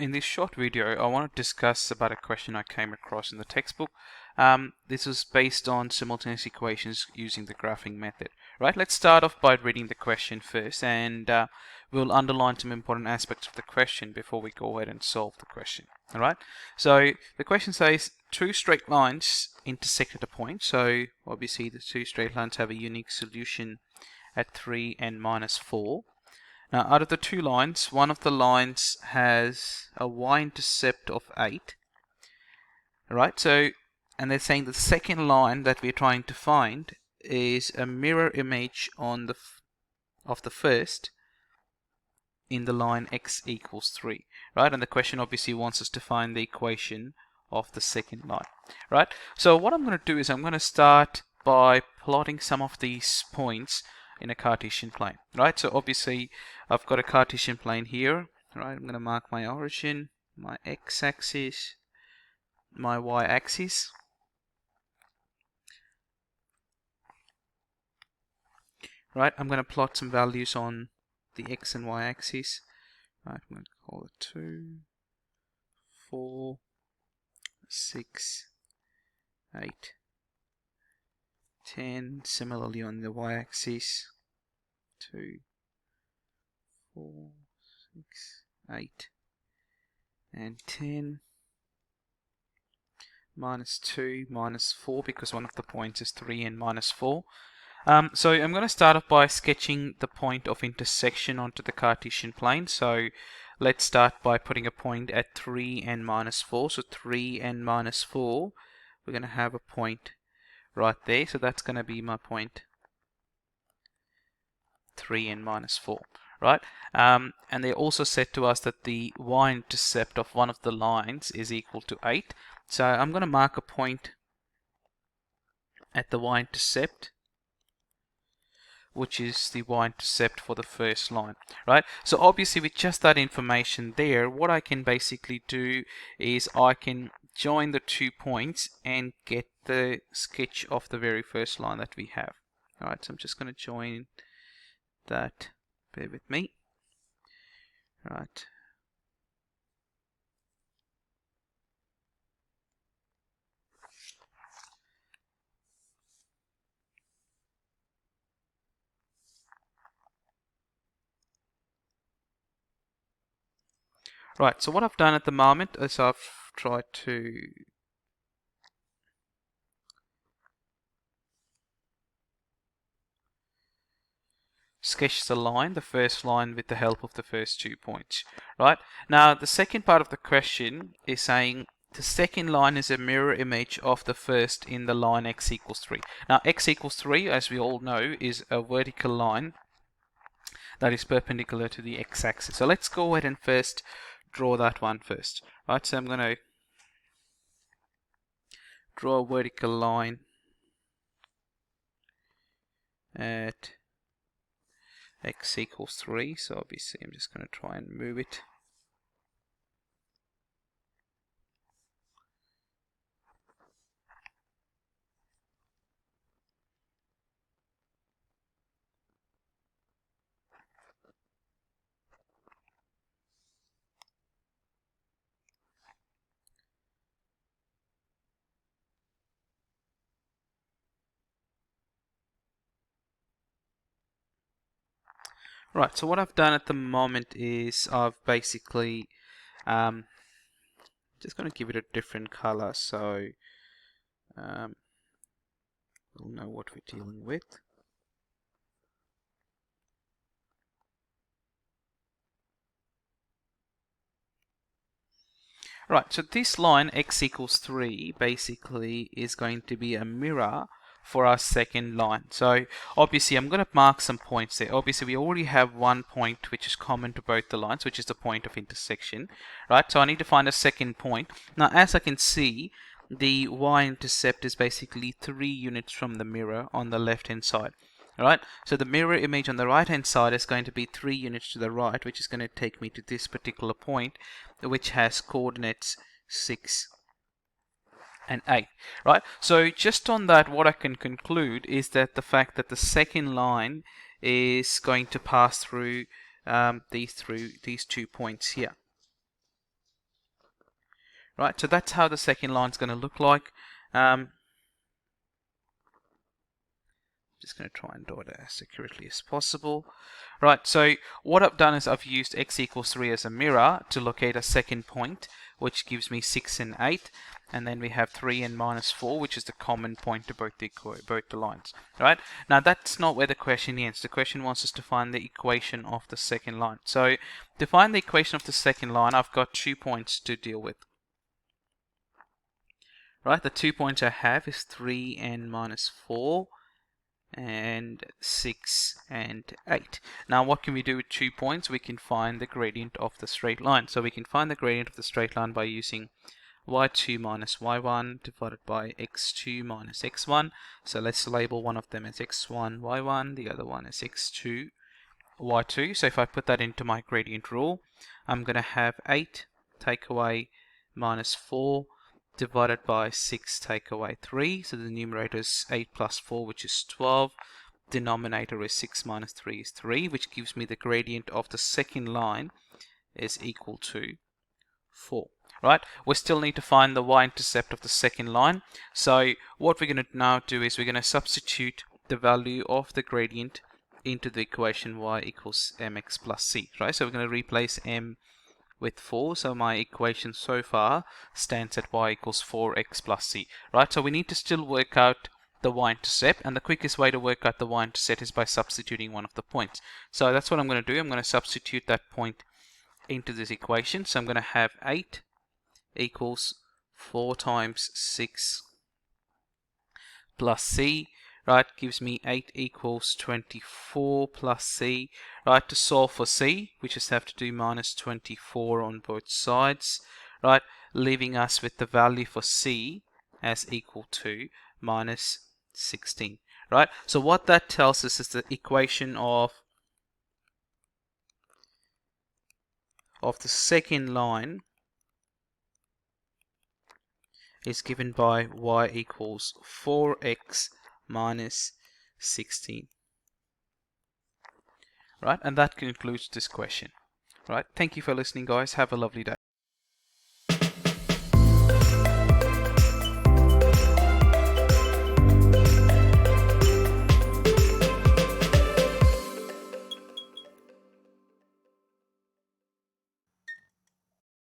In this short video, I want to discuss about a question I came across in the textbook. This was based on simultaneous equations using the graphing method. Right? Let's start off by reading the question first, and we'll underline some important aspects of the question before we go ahead and solve the question. All right? So the question says two straight lines intersect at a point. So obviously the two straight lines have a unique solution at 3 and minus 4. Now, out of the two lines, one of the lines has a y-intercept of 8, right? So, and they're saying the second line that we're trying to find is a mirror image on of the first in the line x equals 3, right? And the question obviously wants us to find the equation of the second line, right? So what I'm going to do is I'm going to start by plotting some of these points in a Cartesian plane, right? So obviously I've got a Cartesian plane here, right? I'm going to mark my origin, my x-axis, my y-axis. Right, I'm going to plot some values on the x and y-axis. Right, I'm going to call it 2, 4, 6, 8, 10. Similarly on the y-axis, 2, 4, 6, 8, and 10. Minus 2, minus 4, because one of the points is 3 and minus 4. So I'm going to start off by sketching the point of intersection onto the Cartesian plane. So let's start by putting a point at 3 and minus 4. So 3 and minus 4, we're going to have a point right there. So that's going to be my point 3 and minus 4, right? And they also said to us that the y-intercept of one of the lines is equal to 8. So I'm going to mark a point at the y-intercept, which is the y-intercept for the first line, right? So obviously with just that information there, what I can basically do is I can join the 2 points and get the sketch of the very first line that we have. All right, so I'm just going to join that. Bear with me. All right. Right, so what I've done at the moment is I've tried to sketch the line, the first line, with the help of the first 2 points. Right, now the second part of the question is saying the second line is a mirror image of the first in the line x equals 3. Now x equals 3, as we all know, is a vertical line that is perpendicular to the x-axis. So let's go ahead and first draw that one first. Right, so I'm going to draw a vertical line at x equals 3. So obviously I'm just going to try and move it. Right, so what I've done at the moment is I've basically just going to give it a different color so we'll know what we're dealing with. Right, so this line x equals 3 basically is going to be a mirror for our second line. So obviously I'm going to mark some points there. Obviously we already have one point which is common to both the lines, which is the point of intersection, right? So I need to find a second point. Now as I can see, the y-intercept is basically 3 units from the mirror on the left hand side. Alright, so the mirror image on the right hand side is going to be 3 units to the right, which is going to take me to this particular point, which has coordinates 6 and 8, right? So just on that, what I can conclude is that the fact that the second line is going to pass through these 2 points here. right? So that's how the second line is going to look like. Just going to try and do it as accurately as possible. Right, so what I've done is I've used x equals 3 as a mirror to locate a second point, which gives me 6 and 8. And then we have 3 and minus 4, which is the common point to both the lines. Right? Now that's not where the question ends. The question wants us to find the equation of the second line. So to find the equation of the second line, I've got 2 points to deal with. Right, the 2 points I have is 3 and minus 4. And 6 and 8. Now what can we do with 2 points? We can find the gradient of the straight line. So we can find the gradient of the straight line by using y2 minus y1 divided by x2 minus x1. So let's label one of them as x1 y1, the other one as x2 y2. So if I put that into my gradient rule, I'm going to have 8 take away minus 4 divided by 6 take away 3. So the numerator is 8 plus 4, which is 12. Denominator is 6 minus 3 is 3, which gives me the gradient of the second line is equal to 4. Right? We still need to find the y-intercept of the second line. So what we're going to now do is we're going to substitute the value of the gradient into the equation y equals mx plus c. Right? So we're going to replace m with 4, so my equation so far stands at y equals 4x plus c. Right? So we need to still work out the y-intercept, and the quickest way to work out the y-intercept is by substituting one of the points. So that's what I'm going to do. I'm going to substitute that point into this equation. So I'm going to have 8 equals 4 times 6 plus c, right, gives me 8 equals 24 plus c. Right, to solve for c, we just have to do minus 24 on both sides, right, leaving us with the value for c as equal to minus 16. Right, so what that tells us is the equation of the second line is given by y equals 4x minus 16. Right, and that concludes this question. Right, thank you for listening, guys. Have a lovely day.